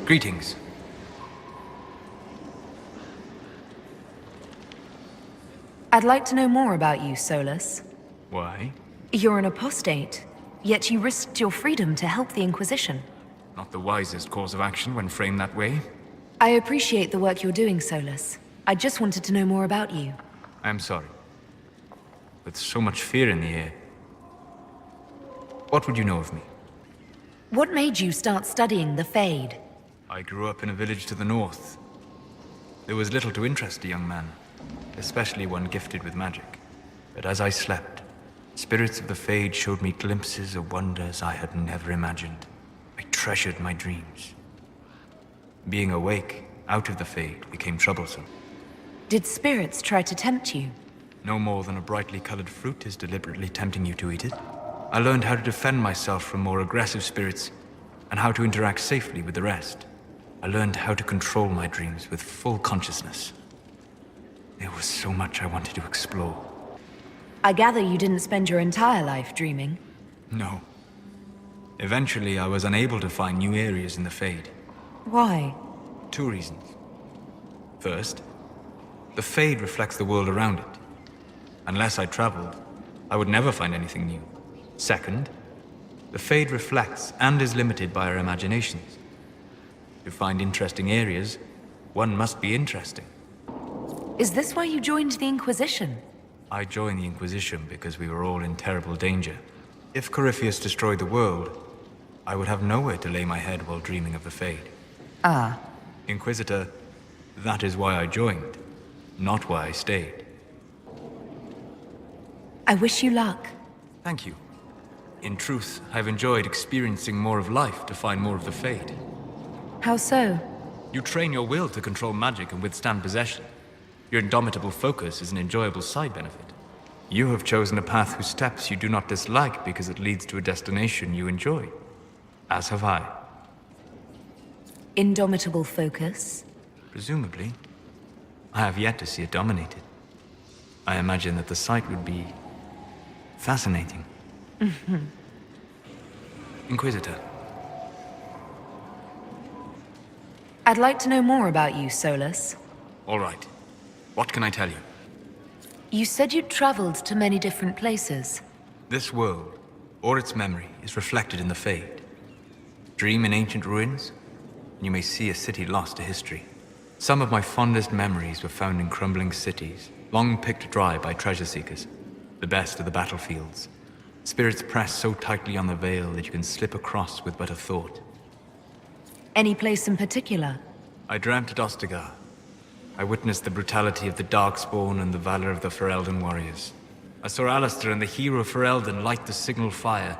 Greetings. I'd like to know more about you, Solas. Why? You're an apostate, yet you risked your freedom to help the Inquisition. Not the wisest course of action when framed that way. I appreciate the work you're doing, Solas. I just wanted to know more about you. I am sorry. With so much fear in the air. What would you know of me? What made you start studying the Fade? I grew up in a village to the north. There was little to interest a young man, especially one gifted with magic. But as I slept, spirits of the Fade showed me glimpses of wonders I had never imagined. I treasured my dreams. Being awake, out of the Fade, became troublesome. Did spirits try to tempt you? No more than a brightly colored fruit is deliberately tempting you to eat it. I learned how to defend myself from more aggressive spirits, and how to interact safely with the rest. I learned how to control my dreams with full consciousness. There was so much I wanted to explore. I gather you didn't spend your entire life dreaming. No. Eventually, I was unable to find new areas in the Fade. Why? 2 reasons. First, the Fade reflects the world around it. Unless I traveled, I would never find anything new. Second, the Fade reflects and is limited by our imaginations. To find interesting areas, one must be interesting. Is this why you joined the Inquisition? I joined the Inquisition because we were all in terrible danger. If Corypheus destroyed the world, I would have nowhere to lay my head while dreaming of the Fade. Ah. Inquisitor, that is why I joined, not why I stayed. I wish you luck. Thank you. In truth, I've enjoyed experiencing more of life to find more of the Fade. How so? You train your will to control magic and withstand possession. Your indomitable focus is an enjoyable side benefit. You have chosen a path whose steps you do not dislike because it leads to a destination you enjoy. As have I. Indomitable focus? Presumably. I have yet to see it dominated. I imagine that the sight would be fascinating. Inquisitor. I'd like to know more about you, Solas. All right. What can I tell you? You said you'd traveled to many different places. This world, or its memory, is reflected in the Fade. Dream in ancient ruins, and you may see a city lost to history. Some of my fondest memories were found in crumbling cities, long picked dry by treasure seekers. The best of the battlefields. Spirits press so tightly on the veil that you can slip across with but a thought. Any place in particular? I dreamt at Ostagar. I witnessed the brutality of the Darkspawn and the valor of the Ferelden warriors. I saw Alistair and the hero Ferelden light the signal fire,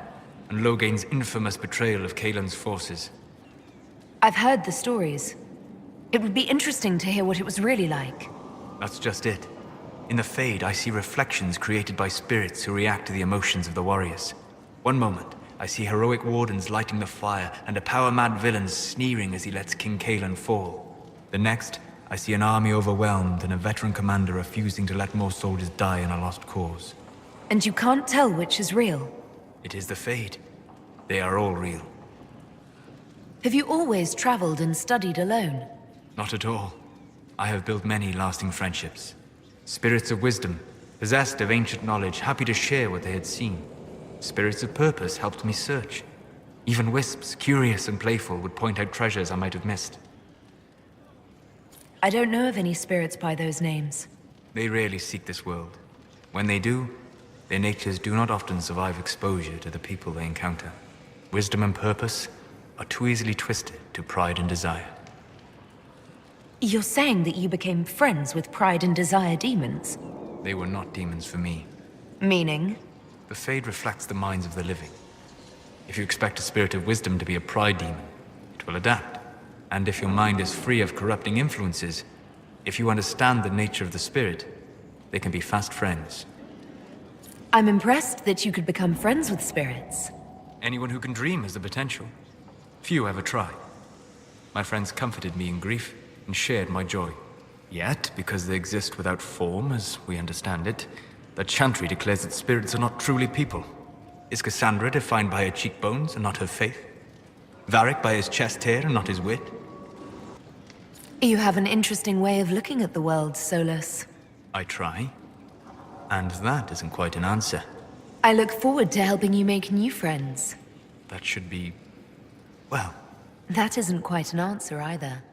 and Logain's infamous betrayal of Kaelin's forces. I've heard the stories. It would be interesting to hear what it was really like. That's just it. In the Fade, I see reflections created by spirits who react to the emotions of the warriors. One moment, I see heroic wardens lighting the fire, and a power-mad villain sneering as he lets King Kaelin fall. The next, I see an army overwhelmed and a veteran commander refusing to let more soldiers die in a lost cause. And you can't tell which is real? It is the Fade. They are all real. Have you always traveled and studied alone? Not at all. I have built many lasting friendships. Spirits of wisdom, possessed of ancient knowledge, happy to share what they had seen. Spirits of purpose helped me search. Even wisps, curious and playful, would point out treasures I might have missed. I don't know of any spirits by those names. They rarely seek this world. When they do, their natures do not often survive exposure to the people they encounter. Wisdom and purpose are too easily twisted to pride and desire. You're saying that you became friends with Pride and Desire demons? They were not demons for me. Meaning? The Fade reflects the minds of the living. If you expect a spirit of wisdom to be a pride demon, it will adapt. And if your mind is free of corrupting influences, if you understand the nature of the spirit, they can be fast friends. I'm impressed that you could become friends with spirits. Anyone who can dream has the potential. Few ever try. My friends comforted me in grief and shared my joy. Yet, because they exist without form, as we understand it, the Chantry declares that spirits are not truly people. Is Cassandra defined by her cheekbones and not her faith? Varric by his chest hair and not his wit? You have an interesting way of looking at the world, Solas. I try. And that isn't quite an answer. I look forward to helping you make new friends. That should be... well, That isn't quite an answer either.